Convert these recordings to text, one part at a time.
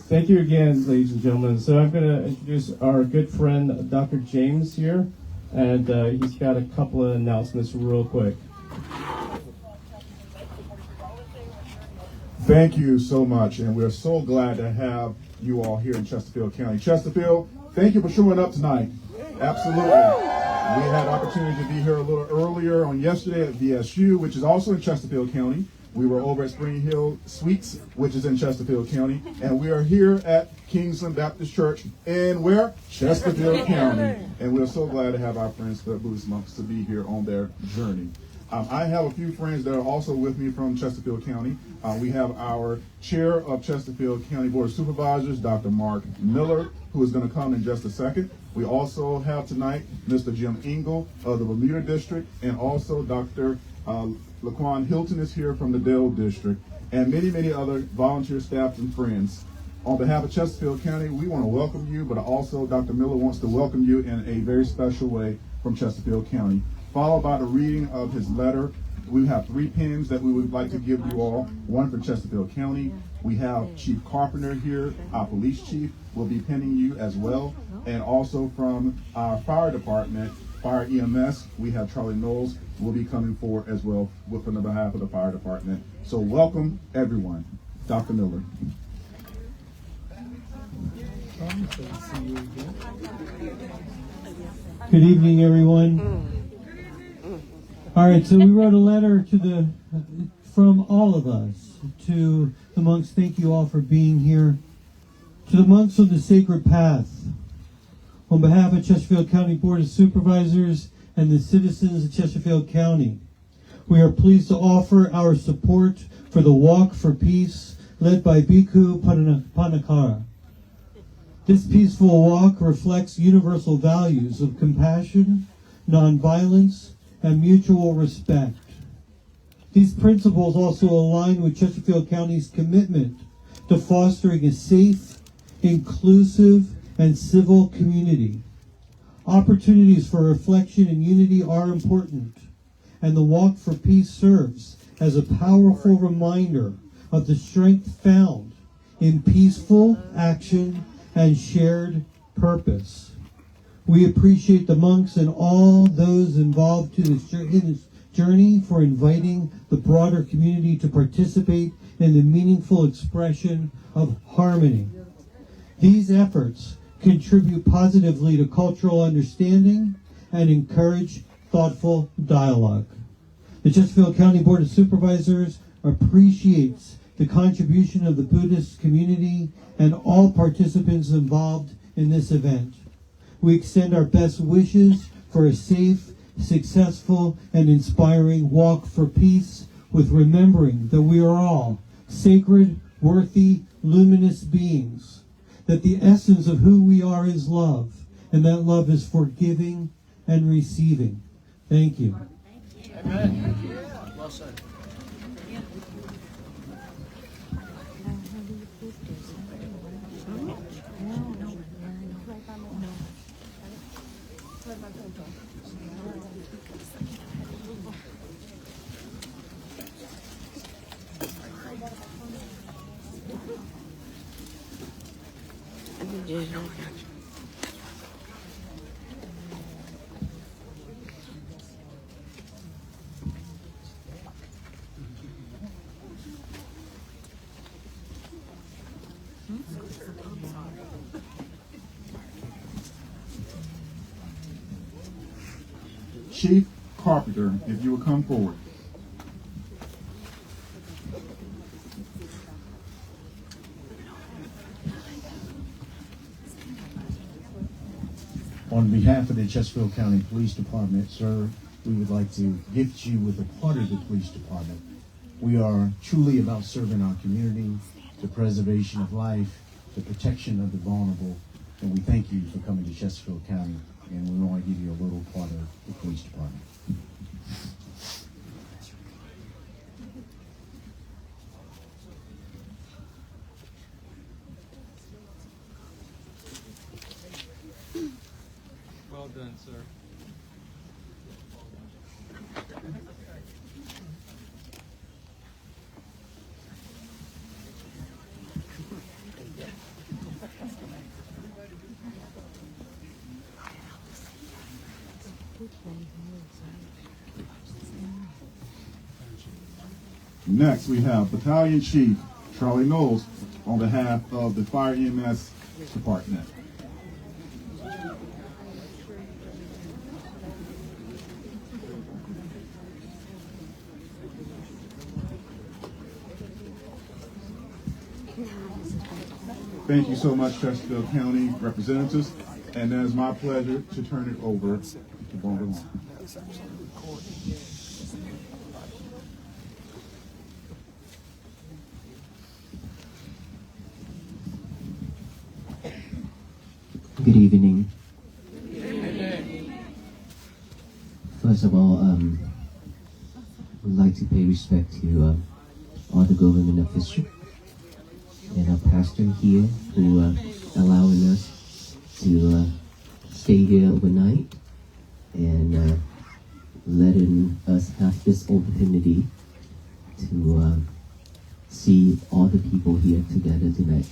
Thank you again, ladies and gentlemen. So I'm going to introduce our good friend, Dr. James here, and he's got a couple of announcements real quick. Thank you so much, and we're so glad to have you all here in Chesterfield County. Chesterfield, thank you for showing up tonight. Absolutely. We had opportunity to be here a little earlier on yesterday at VSU, which is also in Chesterfield County. We were over at Spring Hill Suites, which is in Chesterfield County, and we are here at Kingsland Baptist Church in where? Chesterfield County. And we're so glad to have our friends, the Buddhist monks, to be here on their journey. I have a few friends that are also with me from Chesterfield County. We have our chair of Chesterfield County Board of Supervisors, Dr. Mark Miller, who is going to come in just a second. We also have tonight Mr. Jim Engel of the Bermuda District, and also Dr. Laquan Hilton is here from the Dale District, and many, many other volunteer staff and friends. On behalf of Chesterfield County, we want to welcome you, but also Dr. Miller wants to welcome you in a very special way from Chesterfield County. Followed by the reading of his letter. We have 3 pins that we would like to give you all. One for Chesterfield County. We have Chief Carpenter here, our police chief, will be pinning you as well. And also from our fire department, Fire EMS, we have Charlie Knowles will be coming forward as well on the behalf of the fire department. So welcome everyone. Dr. Miller. Good evening, everyone. All right, so we wrote a letter from all of us to the monks. Thank you all for being here. To the monks on the sacred path, on behalf of Chesterfield County Board of Supervisors and the citizens of Chesterfield County, we are pleased to offer our support for the Walk for Peace led by Bhikkhu Panakara. This peaceful walk reflects universal values of compassion, nonviolence, and mutual respect. These principles also align with Chesterfield County's commitment to fostering a safe, inclusive, and civil community. Opportunities for reflection and unity are important, and the Walk for Peace serves as a powerful reminder of the strength found in peaceful action and shared purpose. We appreciate the monks and all those involved in this journey for inviting the broader community to participate in the meaningful expression of harmony. These efforts contribute positively to cultural understanding and encourage thoughtful dialogue. The Chesterfield County Board of Supervisors appreciates the contribution of the Buddhist community and all participants involved in this event. We extend our best wishes for a safe, successful, and inspiring walk for peace, with remembering that we are all sacred, worthy, luminous beings, that the essence of who we are is love, and that love is forgiving and receiving. Thank you. Amen. Well said. Chief Carpenter, if you will come forward. On behalf of the Chesterfield County Police Department, sir, we would like to gift you with a part of the police department. We are truly about serving our community, the preservation of life, the protection of the vulnerable, and we thank you for coming to Chesterfield County, and we want to give you a little part of the police department. Well done, sir. Next, we have Battalion Chief Charlie Knowles on behalf of the Fire EMS Department. Thank you so much, Chesterfield County representatives, and it is my pleasure to turn it over to Bonda Long. Good evening. First of all, I would like to pay respect to all the government officials and our pastor here who allowing us to stay here overnight and letting us have this opportunity to see all the people here together tonight.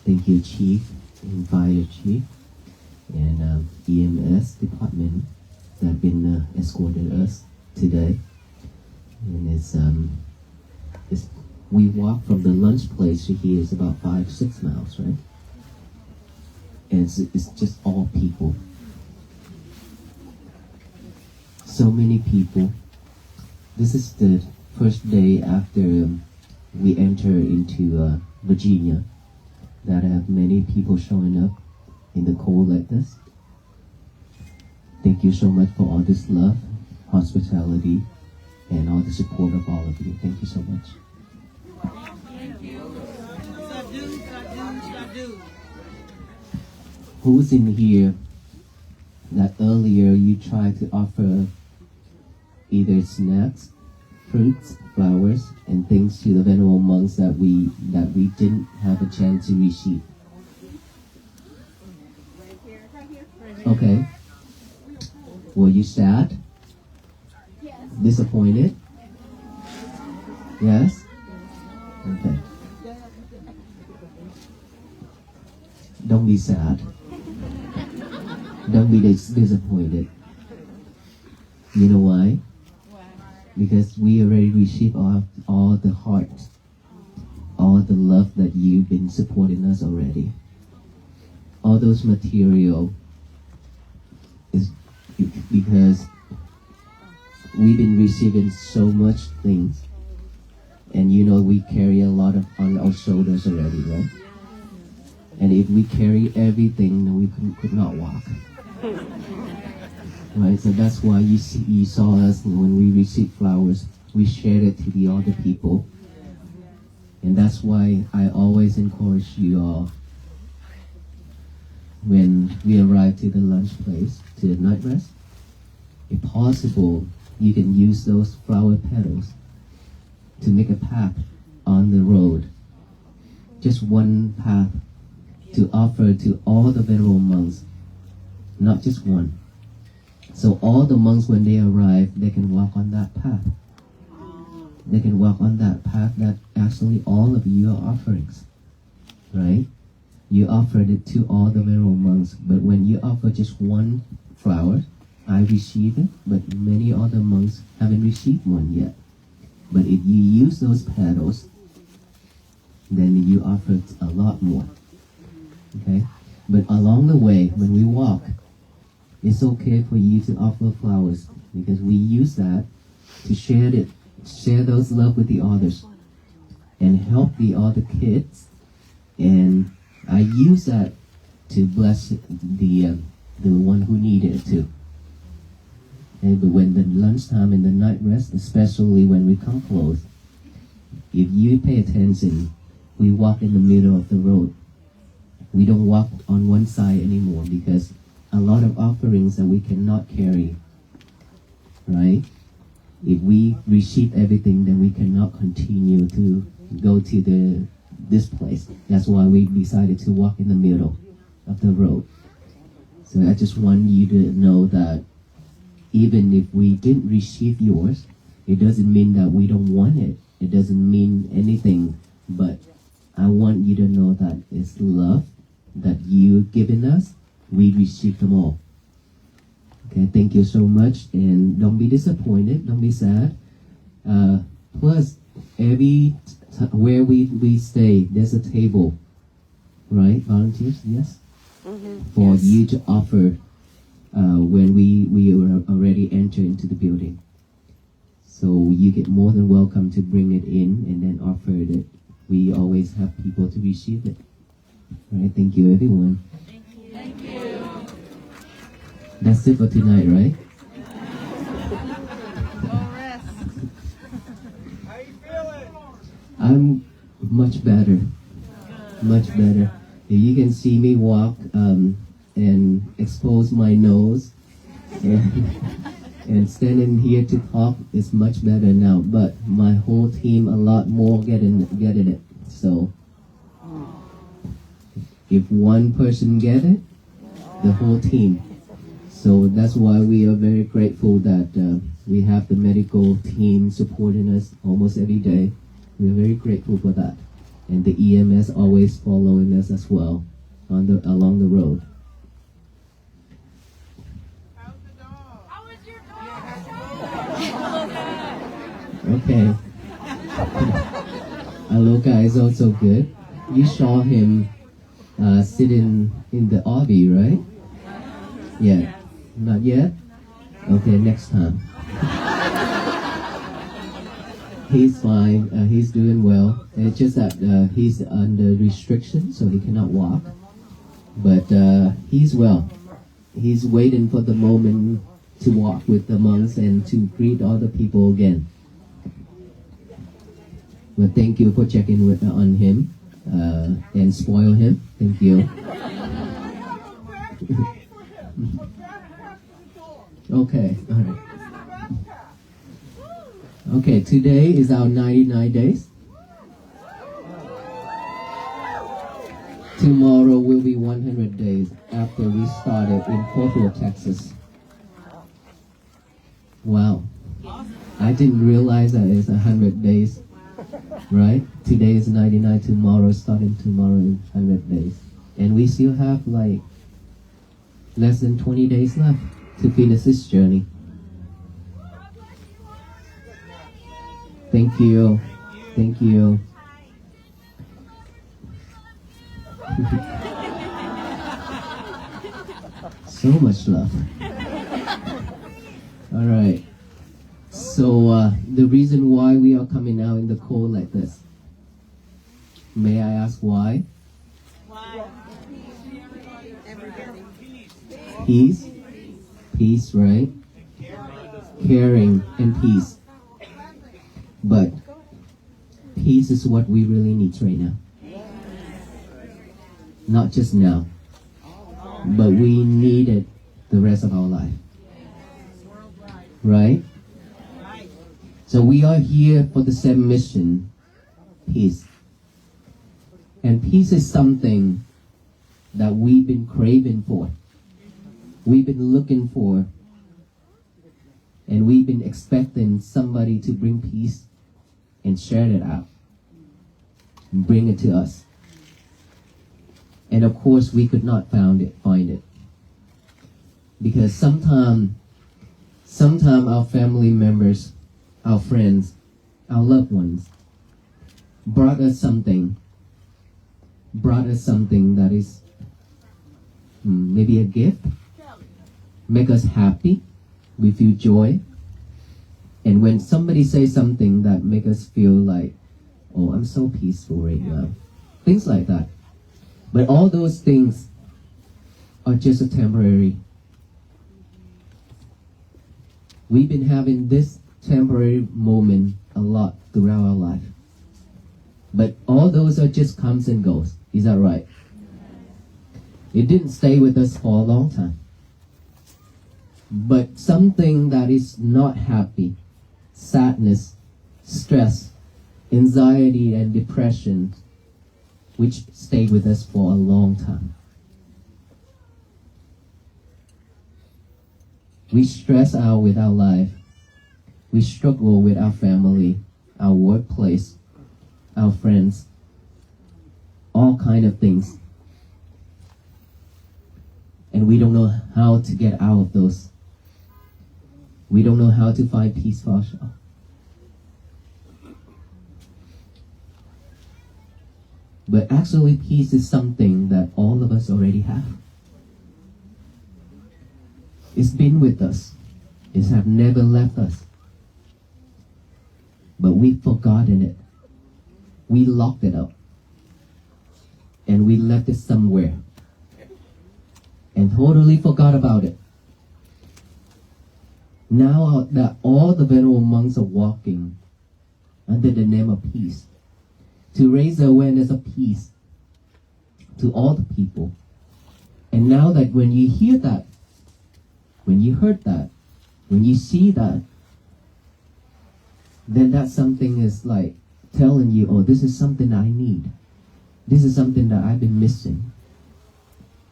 Thank you, Chief and Fire Chief and EMS department that have been escorted us today. And it's we walk from the lunch place to here is about 5-6 miles, right? And it's just all people. So many people. This is the first day after we enter into Virginia that have many people showing up in the cold like this. Thank you so much for all this love, hospitality, and all the support of all of you. Thank you so much. Who's in here that earlier you tried to offer either snacks, fruits, flowers, and things to the venerable monks that we didn't have a chance to receive? Okay. Were you sad? Disappointed? Yes? Okay. Don't be sad. Don't be disappointed. You know why? Because we already received all the heart, all the love that you've been supporting us already. All those material is because we've been receiving so much things, and you know we carry a lot of on our shoulders already, right? And if we carry everything, then we could not walk. Right, so that's why you saw us when we received flowers, we shared it to the other people. And that's why I always encourage you all, when we arrive to the lunch place, to the night rest, if possible, you can use those flower petals to make a path on the road. Just one path to offer to all the venerable monks, not just one. So all the monks, when they arrive, they can walk on that path. They can walk on that path that actually all of you are offerings, right? You offered it to all the venerable monks, but when you offer just one flower, I received it, but many other monks haven't received one yet. But if you use those petals, then you offer a lot more. Okay? But along the way, when we walk, it's okay for you to offer flowers because we use that to share those love with the others and help the other kids. And I use that to bless the one who needed it too. Okay, but when the lunchtime and the night rest, especially when we come close, if you pay attention, we walk in the middle of the road. We don't walk on one side anymore because a lot of offerings that we cannot carry, right? If we receive everything, then we cannot continue to go to this place. That's why we decided to walk in the middle of the road. So I just want you to know that even if we didn't receive yours, it doesn't mean that we don't want it. It doesn't mean anything, but I want you to know that it's love that you've given us. We received them all. Okay, thank you so much, and don't be disappointed, don't be sad. Plus, where we stay, there's a table, right? Volunteers, yes? For you to offer when we already enter into the building. So you get more than welcome to bring it in and then offer it. We always have people to receive it. All right, thank you, everyone. Thank you. That's it for tonight, right? How you feeling? I'm much better. Much better. If you can see me walk and expose my nose and standing here to talk is much better now. But my whole team a lot more getting it. So if one person get it, the whole team. So that's why we are very grateful that we have the medical team supporting us almost every day. We are very grateful for that. And the EMS always following us as well along the road. How's the dog? How is your dog? Okay. Aloka is also good. You saw him sitting in the RV, right? Yeah. Not yet? Okay, next time. He's fine. He's doing well. It's just that he's under restriction, so he cannot walk. But he's well. He's waiting for the moment to walk with the monks and to greet other people again. But thank you for checking on him and spoil him. Thank you. Okay, all right. Okay, today is our 99 days. Tomorrow will be 100 days after we started in Fort Worth, Texas. Wow. I didn't realize that it's 100 days, right? Today is 99, starting tomorrow is 100 days. And we still have like less than 20 days left to finish this journey. Thank you. Thank you. So much love. All right. So the reason why we are coming out in the cold like this, may I ask why? Peace. Peace, right? Caring and peace. But peace is what we really need right now. Not just now, but we need it the rest of our life. Right? So we are here for the same mission, peace. And peace is something that we've been craving for. We've been looking for. And we've been expecting somebody to bring peace and share it out. And bring it to us. And of course, we could not find it. Because sometimes our family members, our friends, our loved ones brought us something brought us something that is maybe a gift, make us happy, we feel joy. And when somebody says something that make us feel like, oh, I'm so peaceful right now, things like that. But all those things are just a temporary. We've been having this temporary moment a lot throughout our life. But all those are just comes and goes. Is that right? It didn't stay with us for a long time. But something that is not happy, sadness, stress, anxiety, and depression, which stay with us for a long time. We stress out with our life. We struggle with our family, our workplace, our friends, all kind of things. And we don't know how to get out of those. We don't know how to find peace for ourselves. But actually, peace is something that all of us already have. It's been with us. It have never left us. But we've forgotten it. We locked it up. And we left it somewhere. And totally forgot about it. Now that all the venerable monks are walking under the name of peace, to raise the awareness of peace to all the people. And now that when you hear that, when you heard that, when you see that, then that something is like telling you, oh, this is something I need. This is something that I've been missing.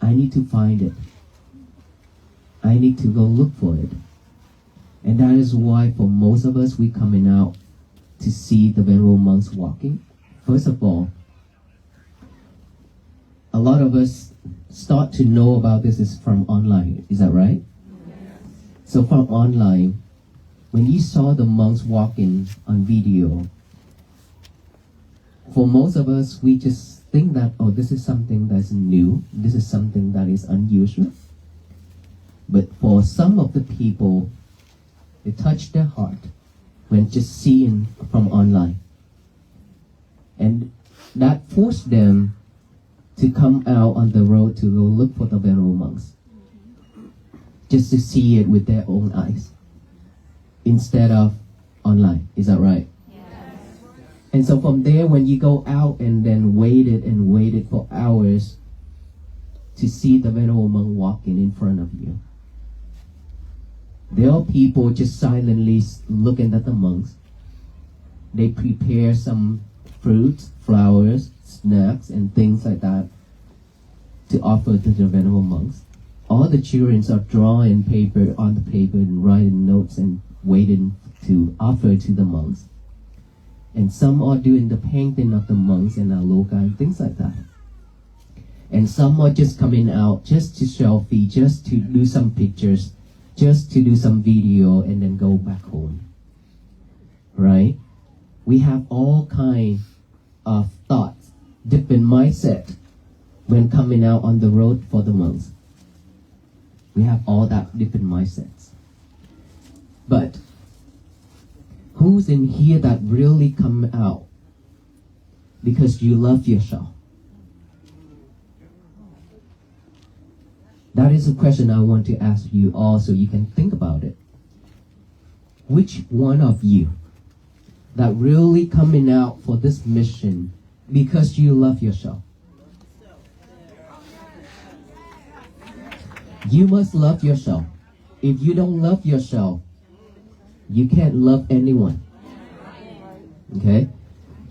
I need to find it. I need to go look for it. And that is why for most of us, we coming out to see the venerable monks walking. First of all, a lot of us start to know about this is from online. Is that right? Yes. So from online, when you saw the monks walking on video, for most of us, we just think that, oh, this is something that's new. This is something that is unusual. But for some of the people, it touched their heart when just seeing from online. And that forced them to come out on the road to go look for the venerable monks. Just to see it with their own eyes. Instead of online. Is that right? Yes. And so from there, when you go out and then waited for hours to see the venerable monk walking in front of you, there are people just silently looking at the monks. They prepare some fruits, flowers, snacks, and things like that to offer to the venerable monks. All the children are drawing paper on the paper and writing notes and waiting to offer to the monks. And some are doing the painting of the monks and aloka and things like that. And some are just coming out just to selfie, just to do some pictures, just to do some video and then go back home. Right? We have all kinds of thoughts, different mindset when coming out on the road for the monks. We have all that different mindsets. But who's in here that really come out because you love yourself? That is a question I want to ask you all so you can think about it. Which one of you that really coming out for this mission because you love yourself? You must love yourself. If you don't love yourself, you can't love anyone. Okay?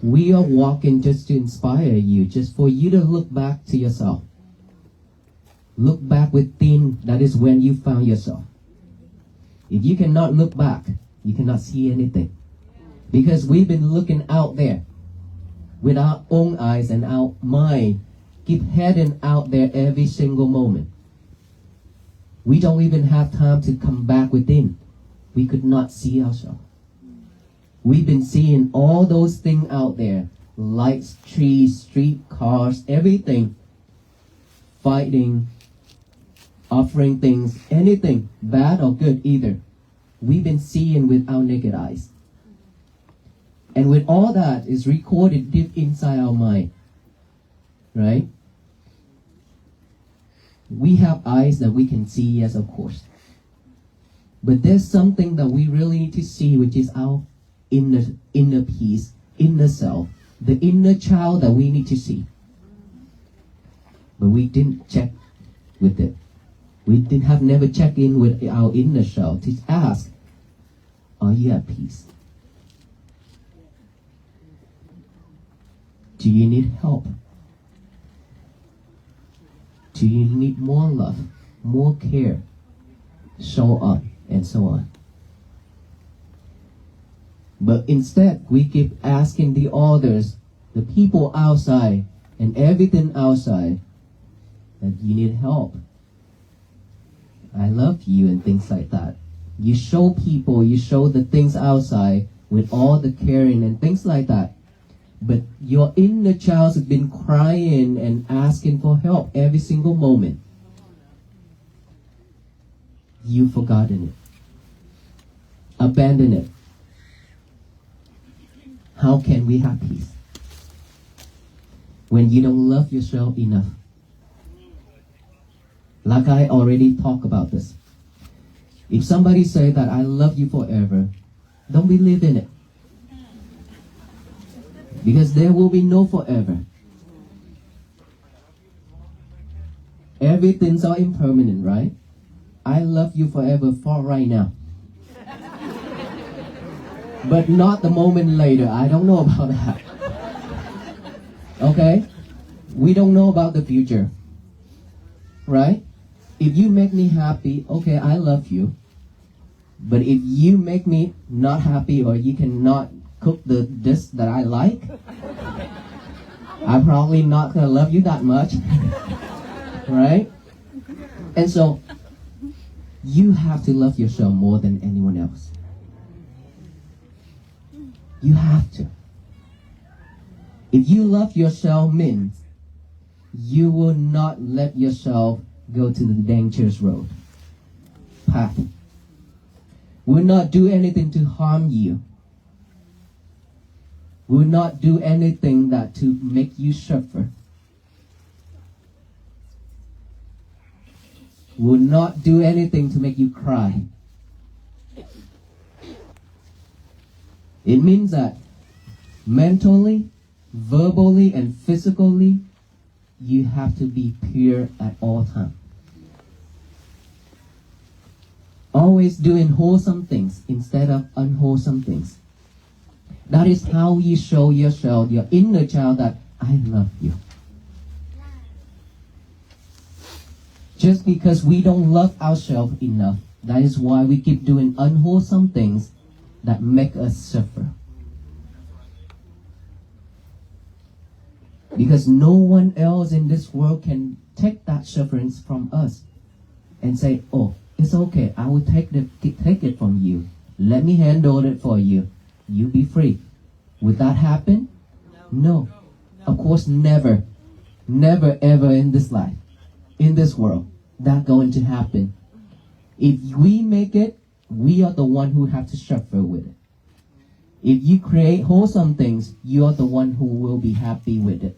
We are walking just to inspire you, just for you to look back to yourself. Look back within, that is when you found yourself. If you cannot look back, you cannot see anything. Because we've been looking out there with our own eyes and our mind, keep heading out there every single moment. We don't even have time to come back within. We could not see ourselves. We've been seeing all those things out there lights, trees, street, cars, everything, fighting, offering things, anything, bad or good either. We've been seeing with our naked eyes. And with all that is recorded deep inside our mind, right? We have eyes that we can see, yes, of course. But there's something that we really need to see, which is our inner peace, inner self, the inner child that we need to see. But we didn't check with it. We have never checked in with our inner self to ask, are you at peace? Do you need help? Do you need more love, more care, so on and so on? But instead, we keep asking the others, the people outside, and everything outside, that you need help. I love you and things like that. You show people, you show the things outside with all the caring and things like that. But your inner child has been crying and asking for help every single moment. You've forgotten it. Abandon it. How can we have peace when you don't love yourself enough? Like I already talked about this. If somebody say that I love you forever, don't believe in it. Because there will be no forever. Everything's all impermanent, right? I love you forever for right now. But not the moment later. I don't know about that. Okay? We don't know about the future. Right? If you make me happy, okay, I love you. But if you make me not happy or you cannot cook the dish that I like, I'm probably not gonna love you that much. Right? And so you have to love yourself more than anyone else. You have to. If you love yourself means you will not let yourself go to the dangerous road path. Will not do anything to harm you. Will not do anything that to make you suffer. Will not do anything to make you cry. It means that mentally, verbally, and physically, you have to be pure at all times. Always doing wholesome things instead of unwholesome things. That is how you show yourself, your inner child, that I love you. Just because we don't love ourselves enough, that is why we keep doing unwholesome things that make us suffer. Because no one else in this world can take that suffering from us and say, oh, it's okay, I will take it from you. Let me handle it for you. You be free. Would that happen? No. Of course, never. Never ever in this life, in this world, that going to happen. If we make it, we are the one who have to suffer with it. If you create wholesome things, you are the one who will be happy with it,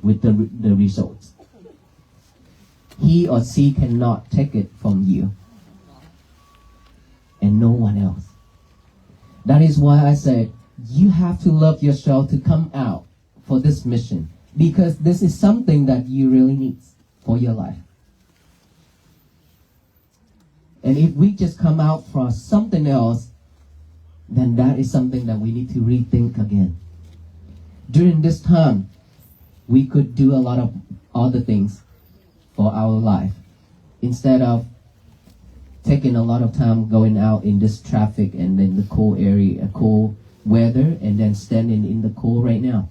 with the results. He or she cannot take it from you. And no one else. That is why I said, you have to love yourself to come out for this mission. Because this is something that you really need for your life. And if we just come out for something else, then that is something that we need to rethink again. During this time, we could do a lot of other things for our life. Instead of taking a lot of time going out in this traffic and then the cold area, cold weather, and then standing in the cold right now,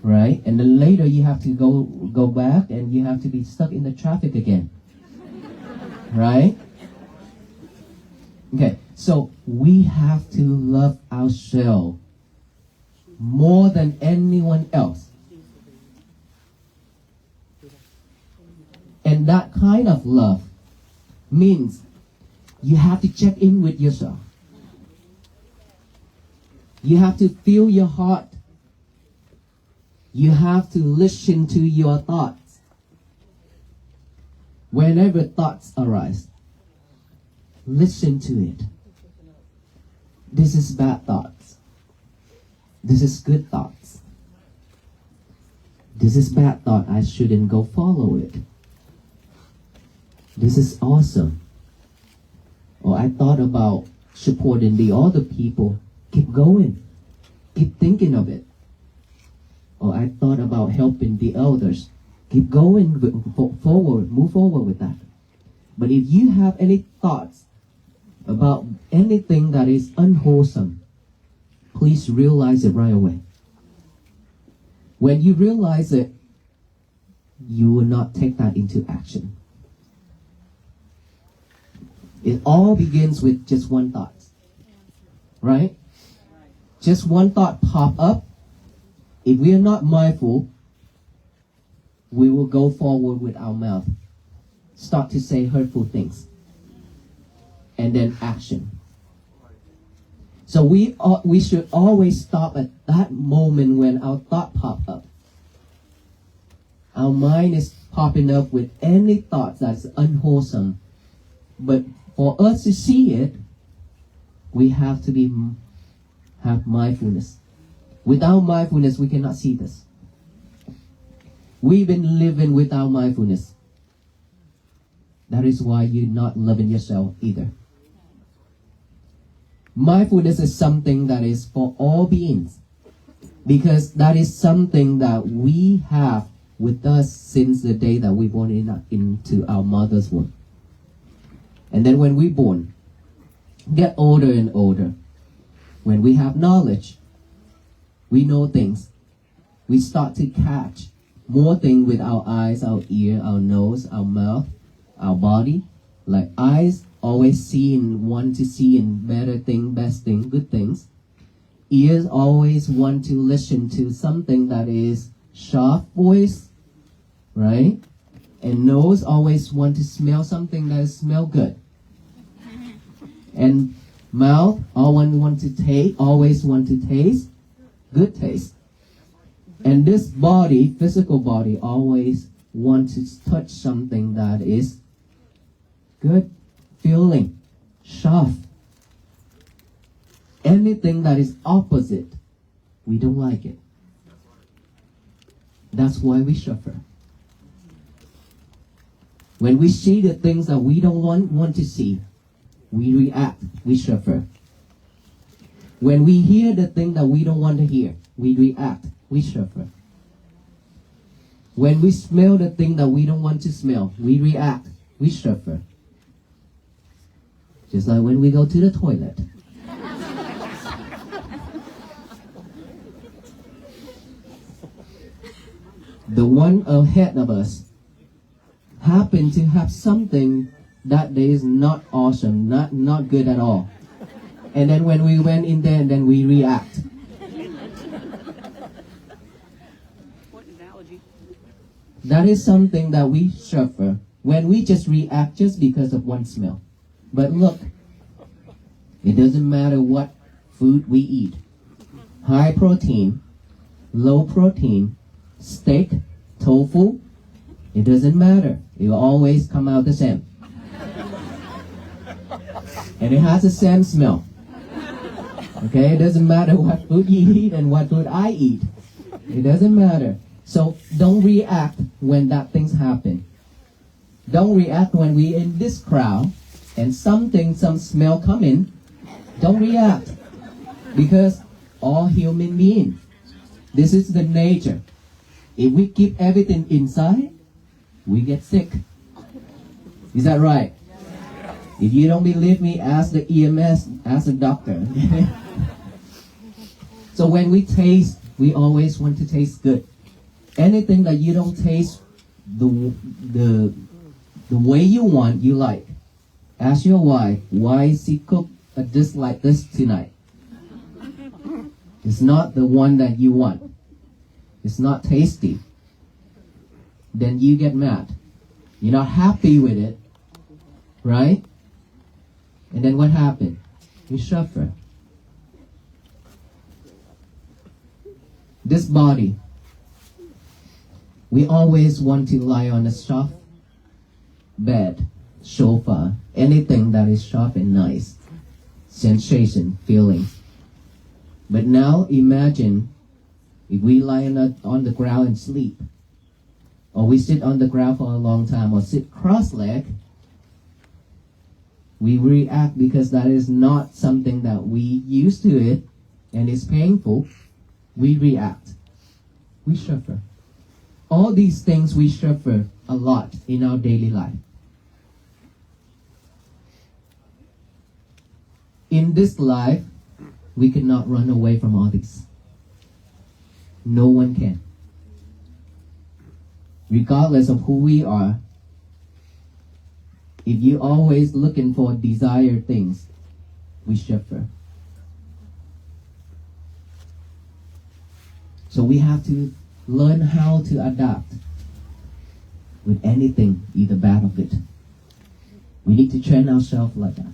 right? And then later you have to go back and you have to be stuck in the traffic again, right? Okay, so we have to love ourselves more than anyone else. And that kind of love means you have to check in with yourself. You have to feel your heart. You have to listen to your thoughts. Whenever thoughts arise, listen to it. This is bad thoughts. This is good thoughts. This is bad thought. I shouldn't go follow it. This is awesome. Or I thought about supporting the other people. Keep going. Keep thinking of it. Or I thought about helping the elders. Keep going forward. Move forward with that. But if you have any thoughts about anything that is unwholesome, please realize it right away. When you realize it, you will not take that into action. It all begins with just one thought. Right? Just one thought pop up. If we are not mindful, we will go forward with our mouth. Start to say hurtful things. And then action. So we should always stop at that moment when our thought pop up. Our mind is popping up with any thoughts that's unwholesome. But for us to see it, we have to have mindfulness. Without mindfulness, we cannot see this. We've been living without mindfulness. That is why you're not loving yourself either. Mindfulness is something that is for all beings, because that is something that we have with us since the day that we born into our mother's womb. And then when we born, get older and older, when we have knowledge, we know things, we start to catch more things with our eyes, our ear, our nose, our mouth, our body. Like eyes always see and want to see and better thing, best thing, good things. Ears always want to listen to something that is sharp voice, right? And nose always want to smell something that smell good. And mouth always want to taste good taste. And this body, physical body, always want to touch something that is good feeling, sharp. Anything that is opposite, we don't like it. That's why we suffer. When we see the things that we don't want to see, we react, we suffer. When we hear the thing that we don't want to hear, we react, we suffer. When we smell the thing that we don't want to smell, we react, we suffer. Just like when we go to the toilet. The one ahead of us happened to have something that day is not awesome, not good at all. And then when we went in there, and then we react. What analogy? That is something that we suffer when we just react just because of one smell. But look, it doesn't matter what food we eat. High protein, low protein, steak, tofu, it doesn't matter. It will always come out the same. And it has the same smell. Okay, it doesn't matter what food you eat and what food I eat. It doesn't matter. So don't react when that things happen. Don't react when we in this crowd and some smell come in. Don't react. Because all human beings, this is the nature. If we keep everything inside, we get sick. Is that right? If you don't believe me, ask the EMS, ask the doctor. So when we taste, we always want to taste good. Anything that you don't taste the way you want, you like. Ask your wife, why is he cook a dish like this tonight? It's not the one that you want. It's not tasty. Then you get mad. You're not happy with it, right? And then what happened? You suffer. This body, we always want to lie on a soft bed, sofa, anything that is soft and nice. Sensation, feeling. But now imagine if we lie on the ground and sleep, or we sit on the ground for a long time, or sit cross-legged, we react because that is not something that we used to it, and it's painful. We react. We suffer. All these things we suffer a lot in our daily life. In this life, we cannot run away from all this. No one can. Regardless of who we are, if you're always looking for desired things, we suffer. So we have to learn how to adapt with anything, either bad or good. We need to train ourselves like that.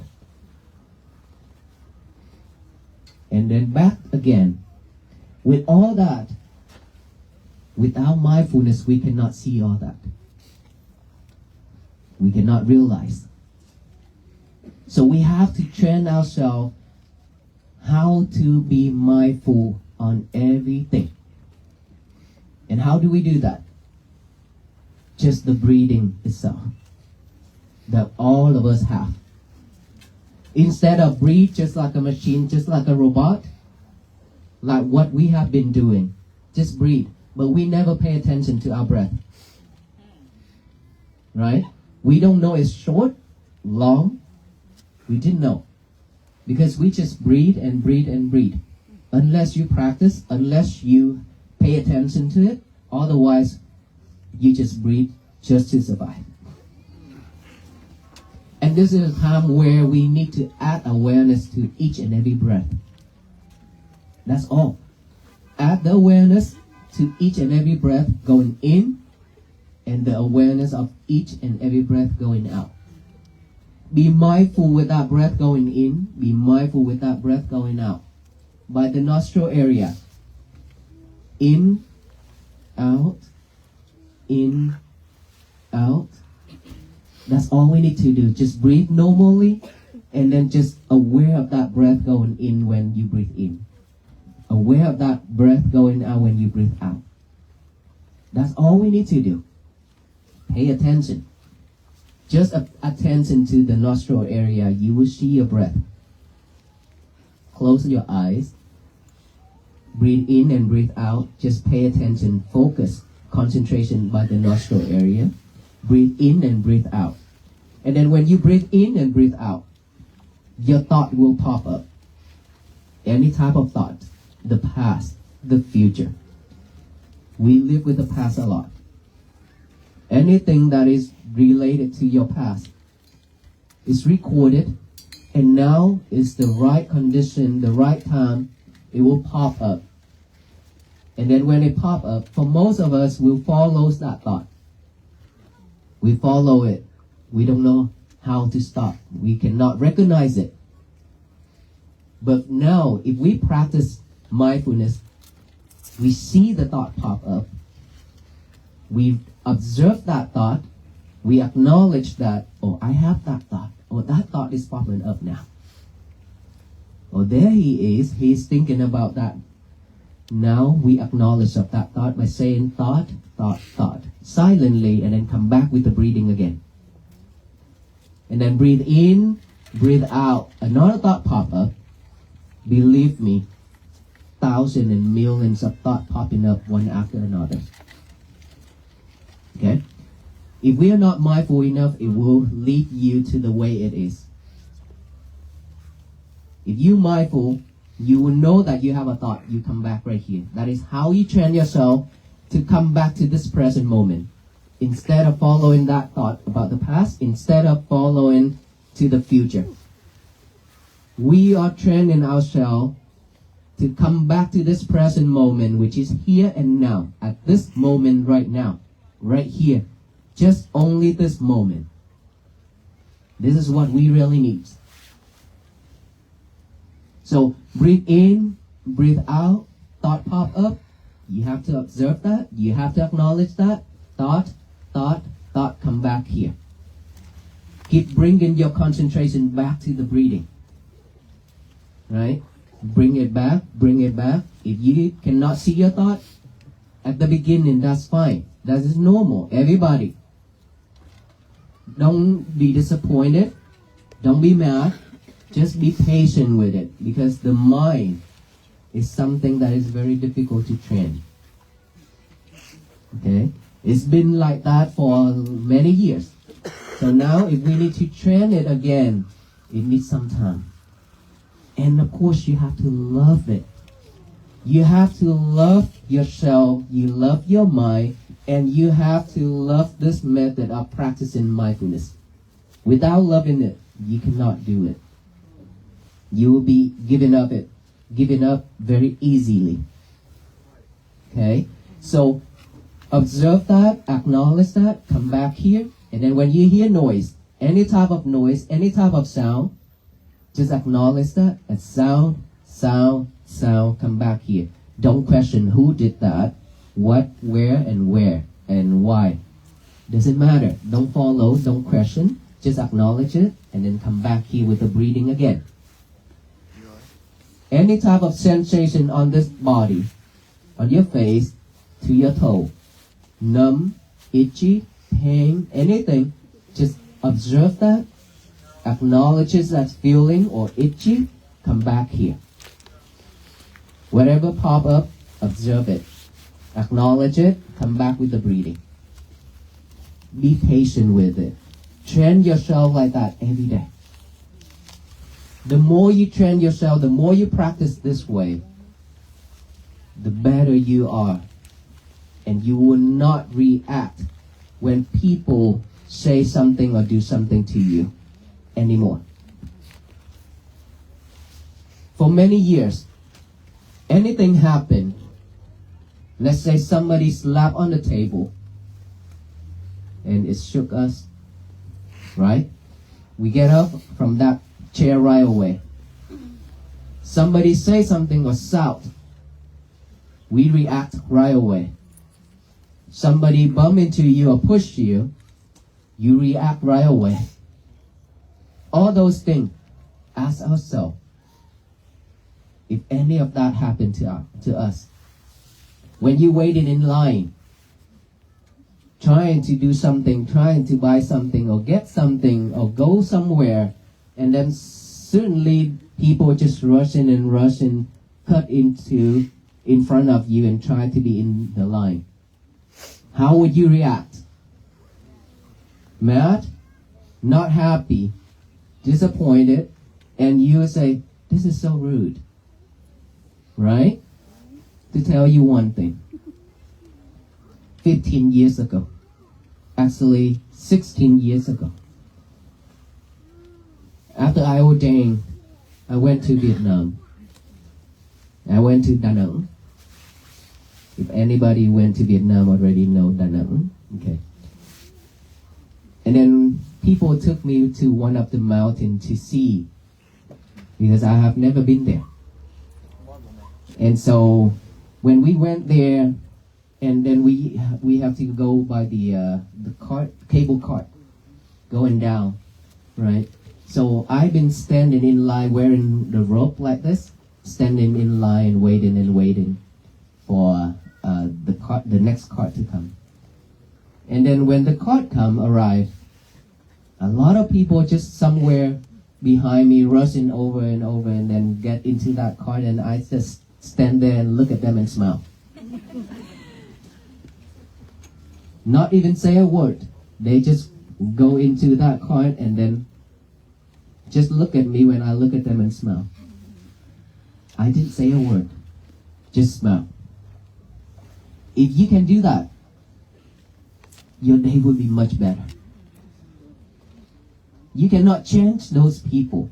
And then back again. With all that, without mindfulness, we cannot see all that. We cannot realize. So we have to train ourselves how to be mindful on everything. And how do we do that? Just the breathing itself that all of us have. Instead of breathe just like a machine, just like a robot, like what we have been doing, just breathe. But we never pay attention to our breath. Right? We don't know it's short, long. We didn't know. Because we just breathe and breathe and breathe. Unless you practice, unless you pay attention to it, otherwise you just breathe just to survive. And this is a time where we need to add awareness to each and every breath. That's all. Add the awareness to each and every breath going in, and the awareness of each and every breath going out. Be mindful with that breath going in. Be mindful with that breath going out. By the nostril area. In, out, in, out. That's all we need to do. Just breathe normally, and then just aware of that breath going in when you breathe in. Aware of that breath going out when you breathe out. That's all we need to do. Pay attention. Just attention to the nostril area. You will see your breath. Close your eyes. Breathe in and breathe out. Just pay attention. Focus. Concentration by the nostril area. Breathe in and breathe out. And then when you breathe in and breathe out, your thought will pop up. Any type of thought. The past, the future. We live with the past a lot. Anything that is related to your past is recorded, and now is the right condition, the right time, it will pop up. And then when it pop up, for most of us, we'll follow that thought. We follow it. We don't know how to stop. We cannot recognize it. But now, if we practice mindfulness, we see the thought pop up. We observe that thought. We acknowledge that, oh, I have that thought. Oh, that thought is popping up now. Oh, there he is. He's thinking about that. Now we acknowledge of that thought by saying thought, thought, thought. Silently, and then come back with the breathing again. And then breathe in, breathe out. Another thought pop up. Believe me, thousands and millions of thoughts popping up one after another. Okay? If we are not mindful enough, it will lead you to the way it is. If you're mindful, you will know that you have a thought. You come back right here. That is how you train yourself to come back to this present moment. Instead of following that thought about the past, instead of following to the future. We are training ourselves to come back to this present moment, which is here and now, at this moment right now, right here, just only this moment. This is what we really need. So breathe in, breathe out, thought pop up. You have to observe that. You have to acknowledge that. Thought, come back here. Keep bringing your concentration back to the breathing. Right? Bring it back, bring it back. If you cannot see your thought at the beginning, that's fine. That is normal. Everybody. Don't be disappointed. Don't be mad. Just be patient with it, because the mind is something that is very difficult to train. Okay? It's been like that for many years. So now if we need to train it again, it needs some time. And of course you have to love it. You have to love yourself, you love your mind, and you have to love this method of practicing mindfulness. Without loving it, you cannot do it. You will be giving up very easily. Okay? So observe that, acknowledge that, come back here, and then when you hear noise, any type of noise, any type of sound, just acknowledge that as sound, come back here. Don't question who did that, what, where, and why. Doesn't matter. Don't follow, don't question. Just acknowledge it, and then come back here with the breathing again. Any type of sensation on this body, on your face, to your toe, numb, itchy, pain, anything, just observe that, acknowledges that feeling or itchy, come back here. Whatever pop up, observe it. Acknowledge it, come back with the breathing. Be patient with it. Train yourself like that every day. The more you train yourself, the more you practice this way, the better you are. And you will not react when people say something or do something to you anymore. For many years, anything happened, let's say somebody slapped on the table and it shook us, right? We get up from that chair right away. Somebody say something or shout, we react right away. Somebody bump into you or push you, you react right away. All those things, ask ourselves, if any of that happened to us. When you waited in line, trying to do something, trying to buy something or get something or go somewhere, and then suddenly people just rush in, cut into in front of you and try to be in the line. How would you react? Mad? Not happy? Disappointed? And you would say, this is so rude. Right? To tell you one thing. 15 years ago. Actually, 16 years ago. After I ordained, I went to Vietnam. I went to Da Nang. If anybody went to Vietnam already know Da Nang. Okay. And then people took me to one of the mountains to see, because I have never been there. And so when we went there, and then we have to go by the cable cart, going down, right? So I've been standing in line wearing the rope like this, standing in line, waiting for the next cart to come. And then when the cart arrived, a lot of people just somewhere behind me rushing over and then get into that cart, and I just stand there and look at them and smile. Not even say a word. They just go into that cart and then just look at me when I look at them and smile. I didn't say a word. Just smile. If you can do that, your day will be much better. You cannot change those people.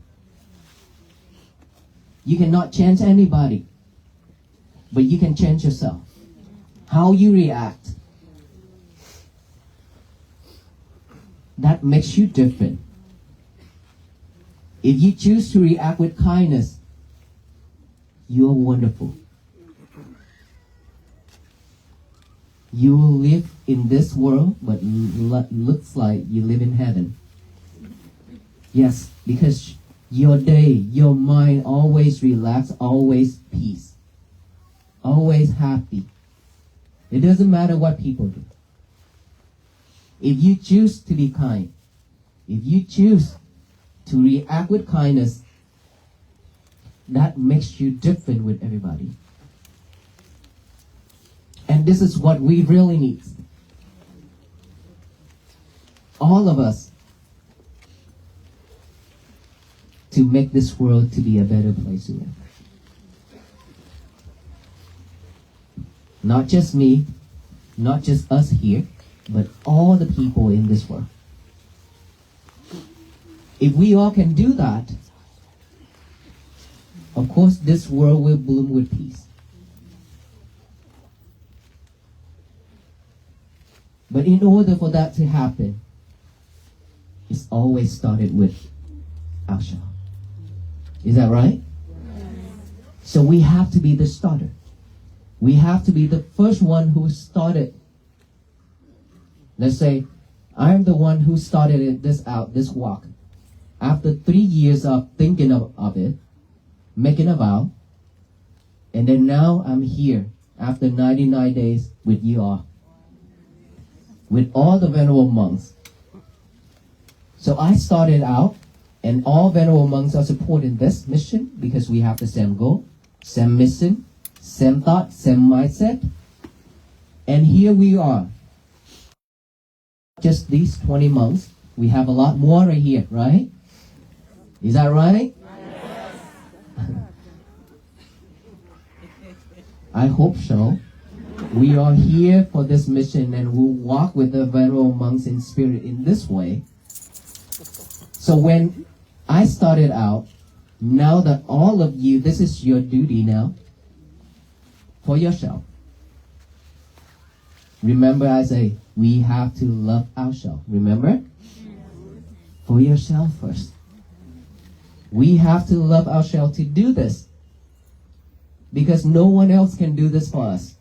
You cannot change anybody. but you can change yourself. How you react, that makes you different. If you choose to react with kindness, you are wonderful. You will live in this world, but looks like you live in heaven. Yes, because your day, your mind always relaxed, always peace, always happy. It doesn't matter what people do. If you choose to be kind, if you choose to react with kindness, that makes you different with everybody. And this is what we really need. All of us, to make this world to be a better place to live. Not just me, not just us here, but all the people in this world. If we all can do that, of course this world will bloom with peace. But in order for that to happen, it's always started with action. Is that right? So we have to be the starter. We have to be the first one who started. Let's say, I'm the one who started this walk. After 3 years of thinking of it, making a vow, and then now I'm here after 99 days with you all, with all the venerable monks. So I started out, and all venerable monks are supporting this mission because we have the same goal, same mission, same thought, same mindset. And here we are. Just these 20 monks. We have a lot more right here, right? Is that right? Yes. I hope so. We are here for this mission and we'll walk with the venerable monks in spirit in this way. So when I started out, now that all of you, this is your duty now for yourself. Remember I say, we have to love ourselves. Remember? For yourself first. We have to love ourselves to do this. Because no one else can do this for us.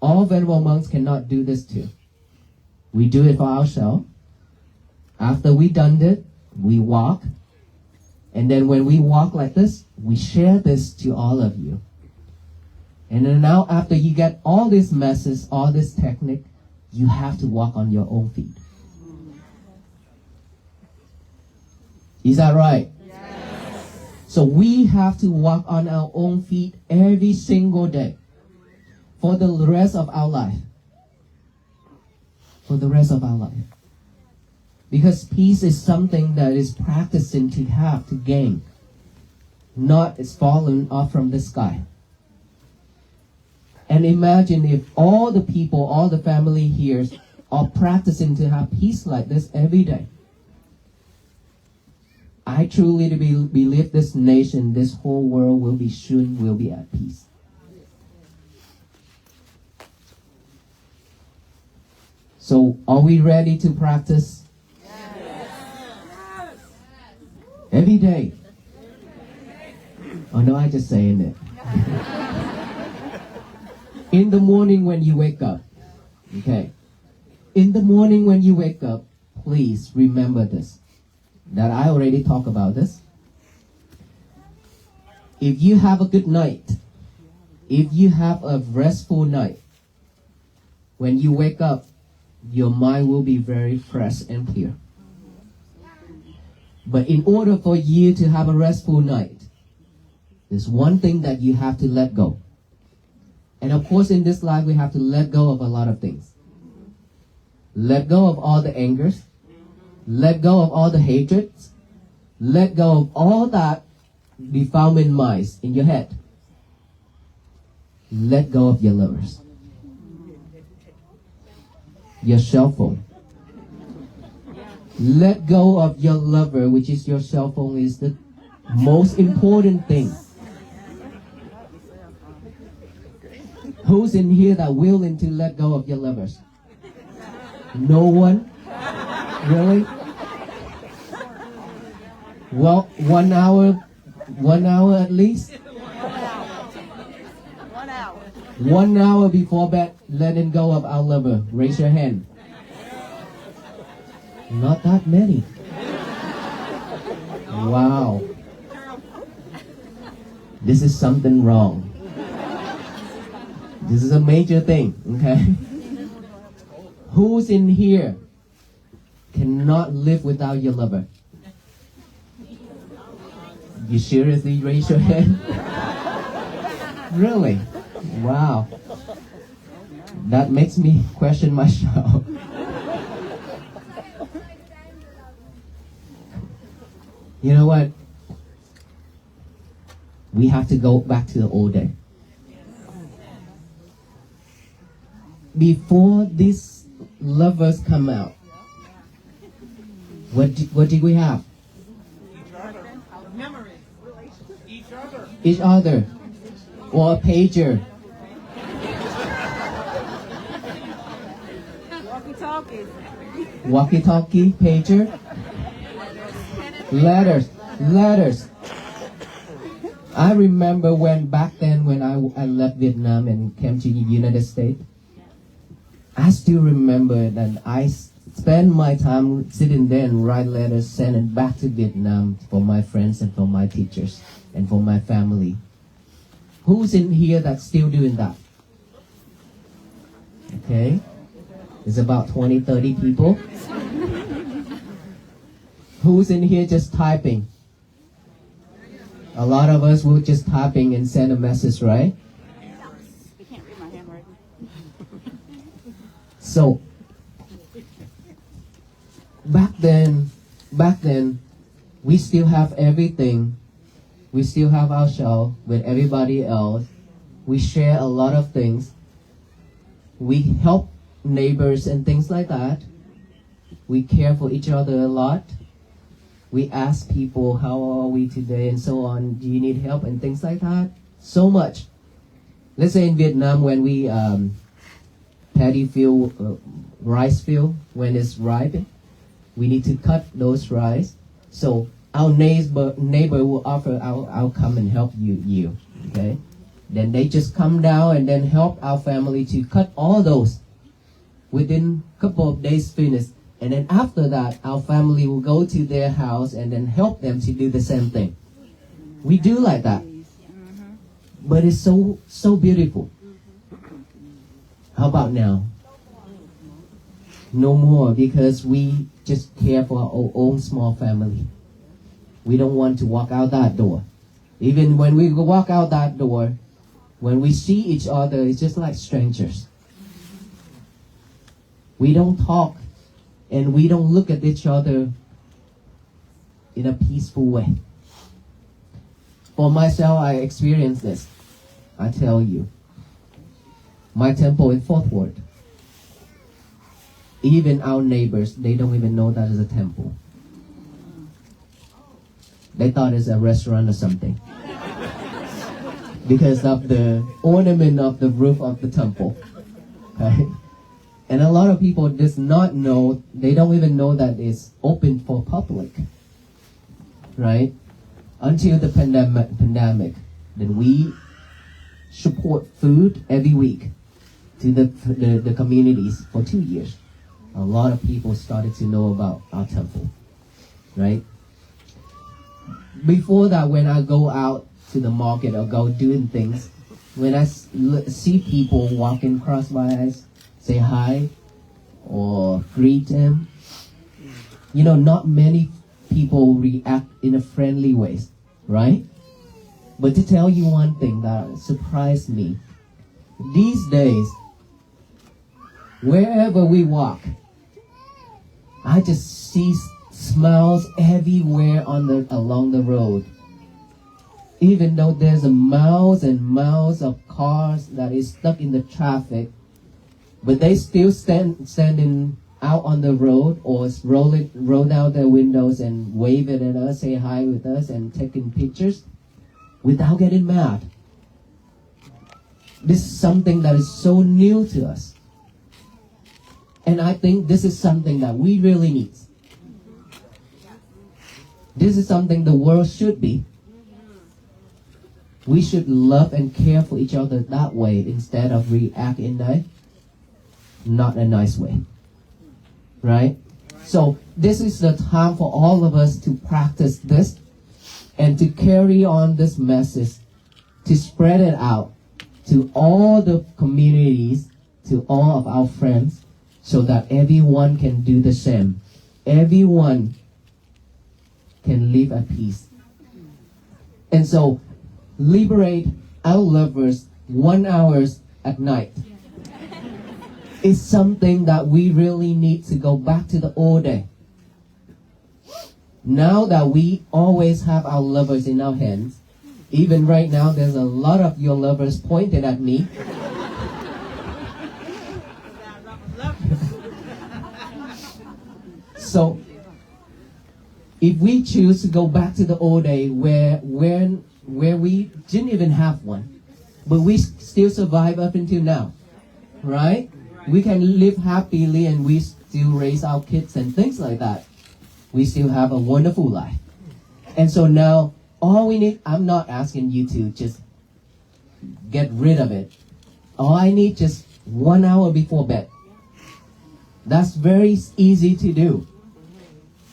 All venerable monks cannot do this too. We do it for ourselves. After we done it, we walk. And then when we walk like this, we share this to all of you. And then now after you get all these messages, all this technique, you have to walk on your own feet. Is that right? Yes. So we have to walk on our own feet every single day for the rest of our life. For the rest of our life. Because peace is something that is practicing to have, to gain. Not it's fallen off from the sky. And imagine if all the people, all the family here are practicing to have peace like this every day. I truly believe this nation, this whole world will be at peace. So are we ready to practice? Yes. Every day. Oh no, I just saying it. In the morning when you wake up, okay? In the morning when you wake up, please remember this, that I already talked about this. If you have a good night, if you have a restful night, when you wake up, your mind will be very fresh and clear. But in order for you to have a restful night, there's one thing that you have to let go. And of course, in this life, we have to let go of a lot of things. Let go of all the angers. Let go of all the hatreds. Let go of all that defilement minds in your head. Let go of your lovers. Your cell phone. Let go of your lover, which is your cell phone, is the most important thing. Who's in here that willing to let go of your lovers? No one? Really? Well, 1 hour at least? 1 hour. 1 hour before bed, letting go of our lover. Raise your hand. Not that many. Wow. This is something wrong. This is a major thing, okay? Who's in here cannot live without your lover? You seriously raise your hand? Really? Wow. That makes me question myself. You know what? We have to go back to the old day. Before these lovers come out, what did we have? Each other. Or a pager. Walkie-talkie. Walkie-talkie, pager. Letters. I remember back then when I left Vietnam and came to the United States. I still remember that I spent my time sitting there and write letters, send it back to Vietnam for my friends and for my teachers and for my family. Who's in here that's still doing that? Okay. It's about 20, 30 people. Who's in here just typing? A lot of us will just typing and send a message, right? You can't read my handwriting. So, back then, we still have everything. We still have our show with everybody else. We share a lot of things. We help neighbors and things like that. We care for each other a lot. We ask people, how are we today, and so on. Do you need help and things like that? So much. Let's say in Vietnam, when we paddy field, rice field, when it's ripe, we need to cut those rice. So our neighbor will offer, I'll come and help you. Okay. Then they just come down and then help our family to cut all those. Within a couple of days, finish. And then after that, our family will go to their house and then help them to do the same thing. We do like that. But it's so beautiful. How about now? No more, because we just care for our own small family. We don't want to walk out that door. Even when we walk out that door, when we see each other, it's just like strangers. We don't talk. And we don't look at each other in a peaceful way. For myself, I experienced this. I tell you. My temple in Fourth Ward. Even our neighbors, they don't even know that is a temple. They thought it's a restaurant or something. Because of the ornament of the roof of the temple. Okay? And a lot of people does not know, they don't even know that it's open for public, right? Until the pandemic, then we support food every week to the communities for 2 years. A lot of people started to know about our temple, right? Before that, when I go out to the market or go doing things, when I see people walking across my eyes, say hi or greet them. You know, not many people react in a friendly way, right? But to tell you one thing that surprised me, these days, wherever we walk, I just see smiles everywhere along the road. Even though there's miles and miles of cars that is stuck in the traffic, but they still standing out on the road or roll down their windows and wave it at us, say hi with us, and taking pictures without getting mad. This is something that is so new to us. And I think this is something that we really need. This is something the world should be. We should love and care for each other that way instead of react in a not a nice way. Right? So this is the time for all of us to practice this and to carry on this message, to spread it out to all the communities, to all of our friends, so that everyone can do the same. Everyone can live at peace. And so, liberate our lovers 1 hour at night. It's something that we really need to go back to the old day. Now that we always have our lovers in our hands, even right now there's a lot of your lovers pointed at me. So, if we choose to go back to the old day where we didn't even have one, but we still survive up until now, right? We can live happily and we still raise our kids and things like that. We still have a wonderful life. And so now, all we need, I'm not asking you to just get rid of it. All I need just 1 hour before bed. That's very easy to do.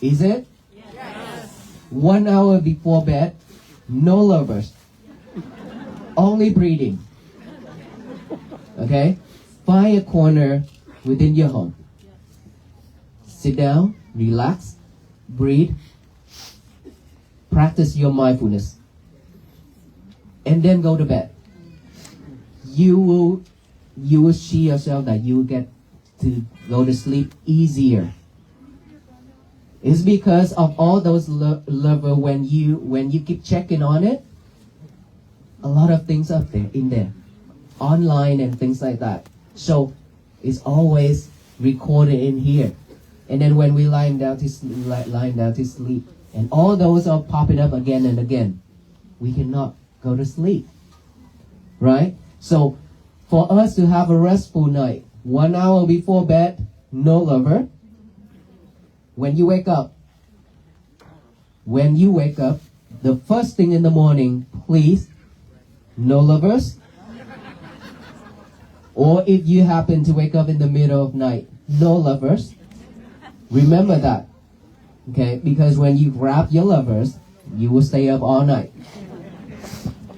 Is it? Yes. 1 hour before bed, no lovers. Only breathing. Okay? Find a corner within your home. Sit down, relax, breathe, practice your mindfulness, and then go to bed. You will see yourself that you will get to go to sleep easier. It's because of all those lover when you keep checking on it, a lot of things up there in there, online and things like that. So it's always recorded in here. And then when we lie down to sleep, and all those are popping up again and again, we cannot go to sleep. Right? So for us to have a restful night, 1 hour before bed, no lover. When you wake up, the first thing in the morning, please, no lovers. Or if you happen to wake up in the middle of night, no lovers. Remember that, okay? Because when you grab your lovers, you will stay up all night.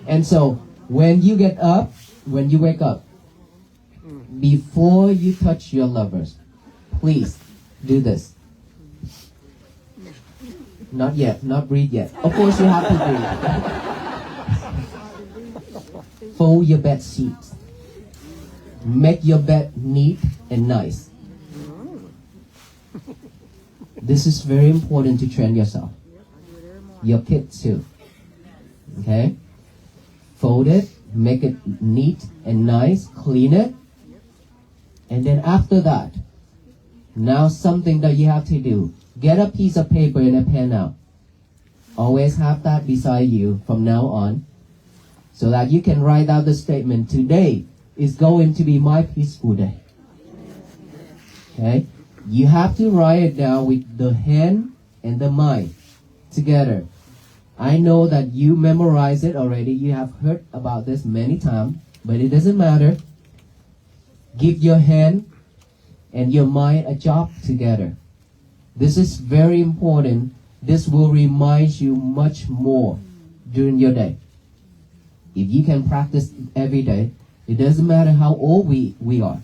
And so, when you wake up, before you touch your lovers, please do this. Not yet, not breathe yet. Of course you have to breathe. Fold your bed sheets. Make your bed neat and nice. This is very important to train yourself. Your kids too. Okay? Fold it, make it neat and nice, clean it. And then after that, now something that you have to do. Get a piece of paper and a pen out. Always have that beside you from now on, so that you can write out the statement, today is going to be my peaceful day. Okay? You have to write it down with the hand and the mind together. I know that you memorize it already. You have heard about this many times, but it doesn't matter. Give your hand and your mind a job together. This is very important. This will remind you much more during your day. If you can practice every day, it doesn't matter how old we are.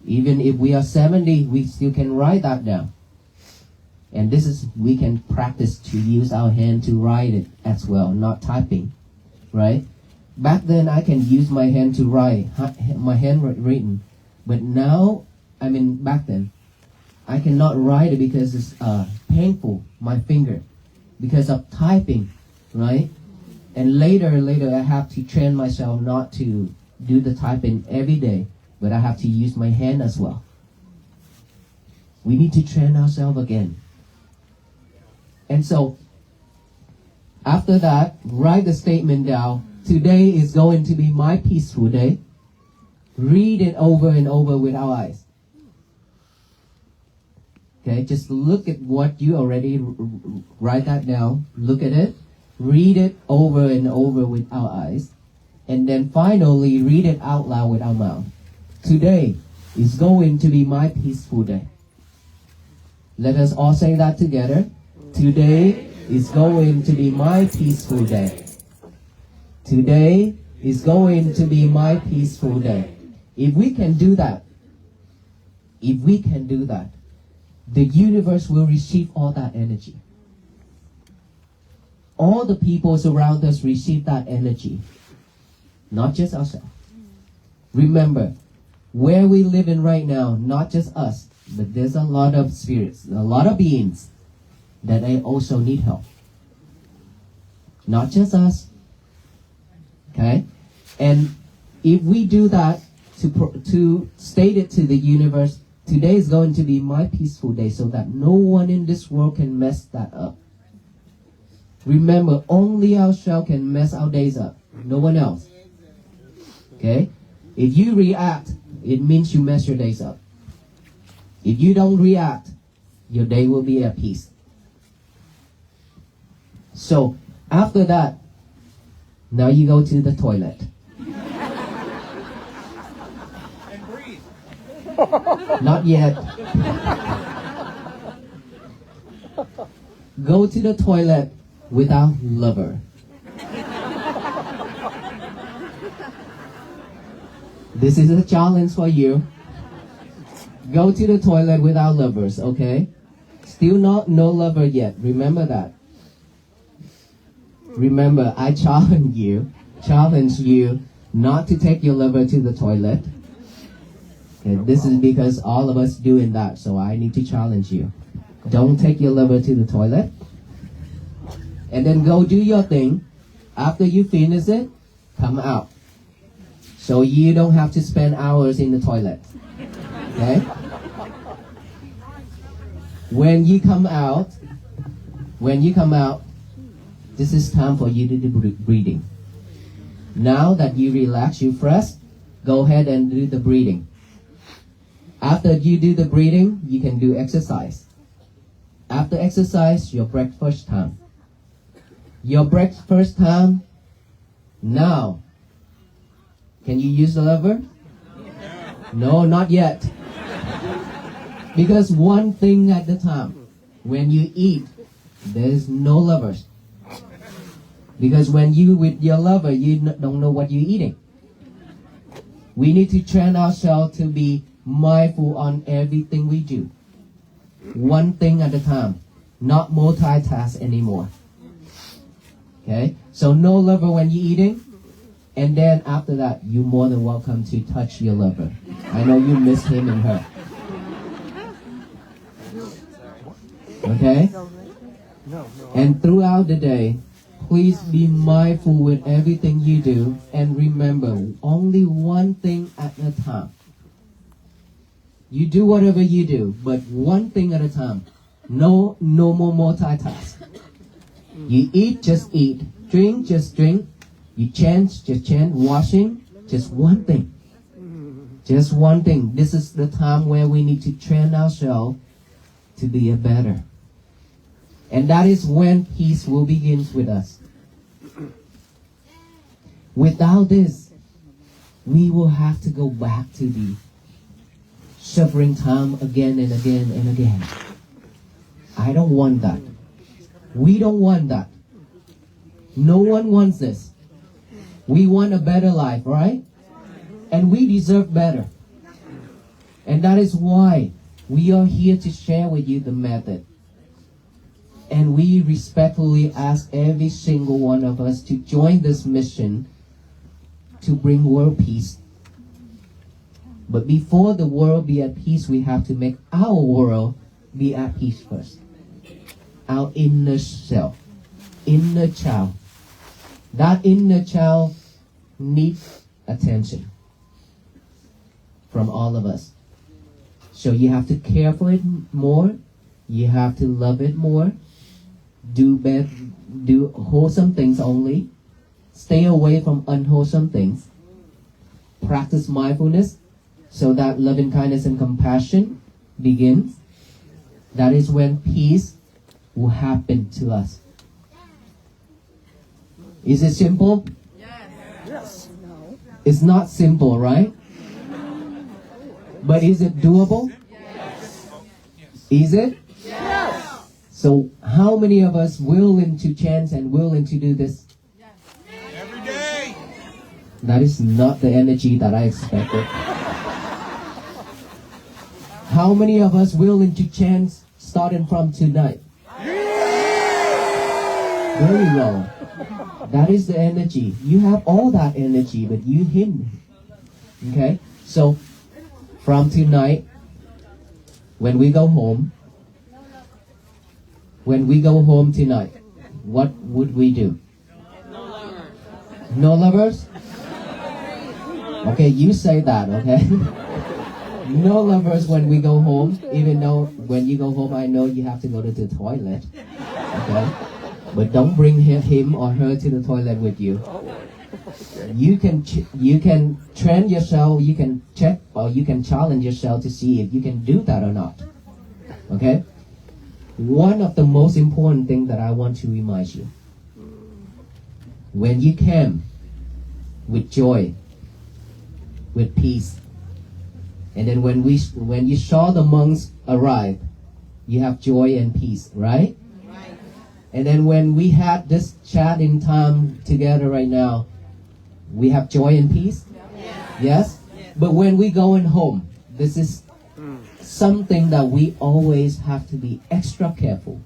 Even if we are 70, we still can write that down. And this is, we can practice to use our hand to write it as well, not typing, right? Back then, I can use my hand to write, my handwritten. But now, back then, I cannot write it because it's painful, my finger, because of typing, right? And later, I have to train myself not to do the typing every day, but I have to use my hand as well. We need to train ourselves again. And so, after that, write the statement down. Today is going to be my peaceful day. Read it over and over with our eyes. Okay, just look at what you already write that down. Look at it. Read it over and over with our eyes. And then finally read it out loud with our mouth. Today is going to be my peaceful day. Let us all say that together. Today is going to be my peaceful day. Today is going to be my peaceful day. If we can do that, the universe will receive all that energy. All the people around us receive that energy, not just ourselves. Remember, where we live in right now, not just us, but there's a lot of spirits, a lot of beings that they also need help. Not just us. Okay? And if we do that, to state it to the universe, today is going to be my peaceful day, so that no one in this world can mess that up. Remember, only ourselves can mess our days up. No one else. Okay? If you react, it means you mess your days up. If you don't react, your day will be at peace. So, after that, now you go to the toilet. And breathe. Not yet. Go to the toilet without lover. This is a challenge for you. Go to the toilet without lovers, okay? Still no lover yet. Remember that. Remember, I challenge you not to take your lover to the toilet. Okay, this is because all of us doing that, so I need to challenge you. Don't take your lover to the toilet. And then go do your thing. After you finish it, come out. So you don't have to spend hours in the toilet. Okay? When you come out, this is time for you to do breathing. Now that you relax, you fresh, go ahead and do the breathing. After you do the breathing, you can do exercise. After exercise, your breakfast time. Your breakfast time, now. Can you use the lever? No, not yet. Because one thing at a time. When you eat, there is no levers. Because when you with your lover, you don't know what you're eating. We need to train ourselves to be mindful on everything we do. One thing at a time. Not multitask anymore. Okay? So no lover when you're eating. And then after that, you're more than welcome to touch your lover. I know you miss him and her. Okay? And throughout the day, please be mindful with everything you do. And remember, only one thing at a time. You do whatever you do, but one thing at a time. No more multitask. You eat, just eat. Drink, just drink. You chant, just chant. Washing, just one thing. Just one thing. This is the time where we need to train ourselves to be a better. And that is when peace will begin with us. Without this, we will have to go back to the suffering time again and again and again. I don't want that. We don't want that. No one wants this. We want a better life, right? And we deserve better. And that is why we are here to share with you the method. And we respectfully ask every single one of us to join this mission to bring world peace. But before the world be at peace, we have to make our world be at peace first. Our inner self, inner child. That inner child needs attention from all of us. So you have to care for it more. You have to love it more. Do wholesome things only. Stay away from unwholesome things. practice mindfulness so that loving kindness and compassion begins, that is when peace will happen to us. Is it simple? Yes. It's not simple, right? But is it doable? Is it? So how many of us willing to chance and willing to do this? Every day. That is not the energy that I expected. How many of us willing to chance starting from tonight? Very low. That is the energy. You have all that energy, but you hidden. Okay? So from tonight, when we go home tonight, what would we do? No lovers? Okay, you say that, okay? No lovers when we go home, even though when you go home, I know you have to go to the toilet. Okay? But don't bring him or her to the toilet with you. You can train yourself, you can check or you can challenge yourself to see if you can do that or not. Okay? One of the most important things that I want to remind you. When you came with joy, with peace, and then when you saw the monks arrive, you have joy and peace, right? And then when we had this chat in time together right now, we have joy and peace? Yes? But when we going home, this is something that we always have to be extra careful.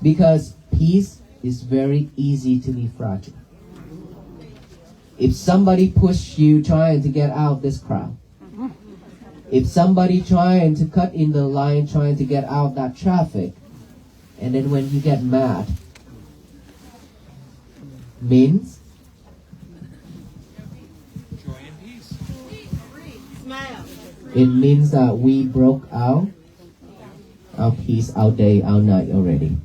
Because peace is very easy to be fragile. If somebody push you trying to get out of this crowd, if somebody trying to cut in the line, trying to get out of that traffic, and then when you get mad, means Joy and peace. it means that we broke our peace, our day, our night already.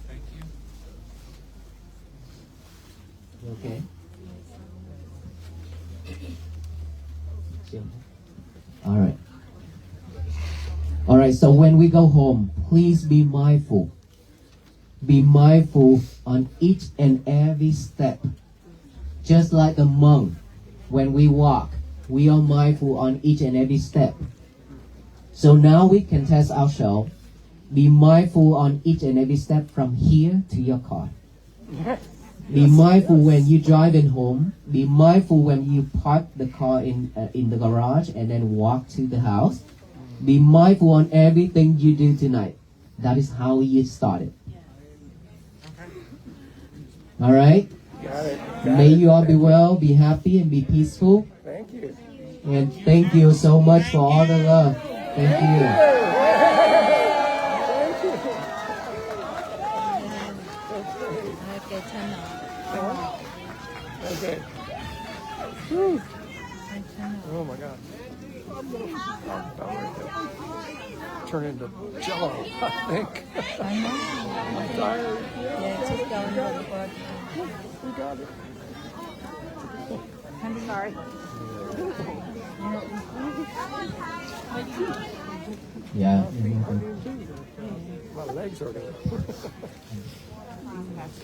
Thank you. Okay. All right. All right, so when we go home, please be mindful. Be mindful on each and every step. Just like the monk, when we walk, we are mindful on each and every step. So now we can test ourselves. Be mindful on each and every step from here to your car. Be mindful when you're driving home. Be mindful when you park the car in the garage and then walk to the house. Be mindful on everything you do tonight. That is how you started. All right? Got it. May you all be well, be happy, and be peaceful. Thank you. And thank you so much for all the love. Thank you. Okay. Whew. Oh my God. Turn into jello, I think. I'm tired. We got it. I'm sorry. Yeah. My legs are going.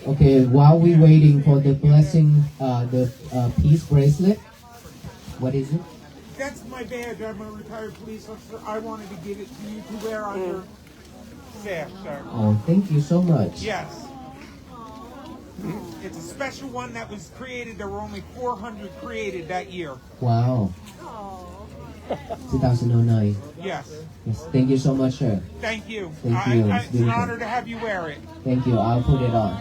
Okay, while we're waiting for the blessing, the peace bracelet, what is it? That's my badge. I'm a retired police officer. I wanted to give it to you to wear on your sash, sir. Oh, thank you so much. Yes. It's a special one that was created. There were only 400 created that year. Wow. 2009. Yes. Yes, thank you so much, sir. Thank you. Thank you. It's It's an beautiful. honor to have you wear it. Thank you. I'll put it on.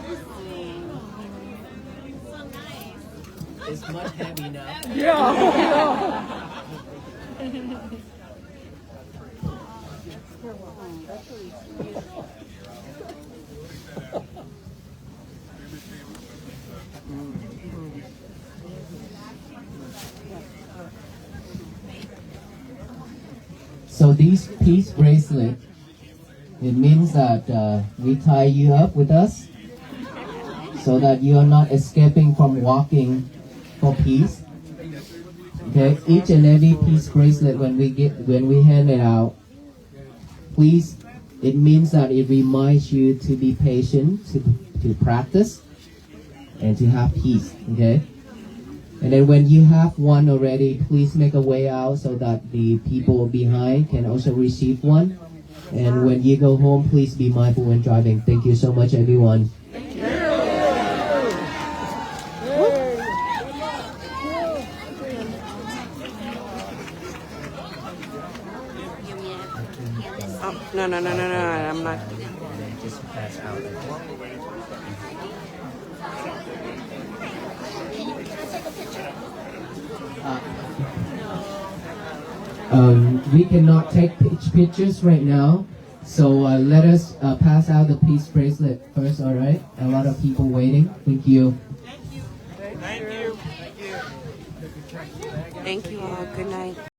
It's much heavy now. So these peace bracelet It means that we tie you up with us so that you are not escaping from walking for peace. Okay, each and every peace bracelet when we hand it out, please, it means that it reminds you to be patient, to practice, and to have peace. Okay, and then when you have one already, please make a way out so that the people behind can also receive one. And when you go home, please be mindful when driving. Thank you so much, everyone. No, I'm not. Just pass out. We cannot take pictures right now, so let us pass out the peace bracelet first, alright? A lot of people waiting. Thank you. Thank you all. Good night.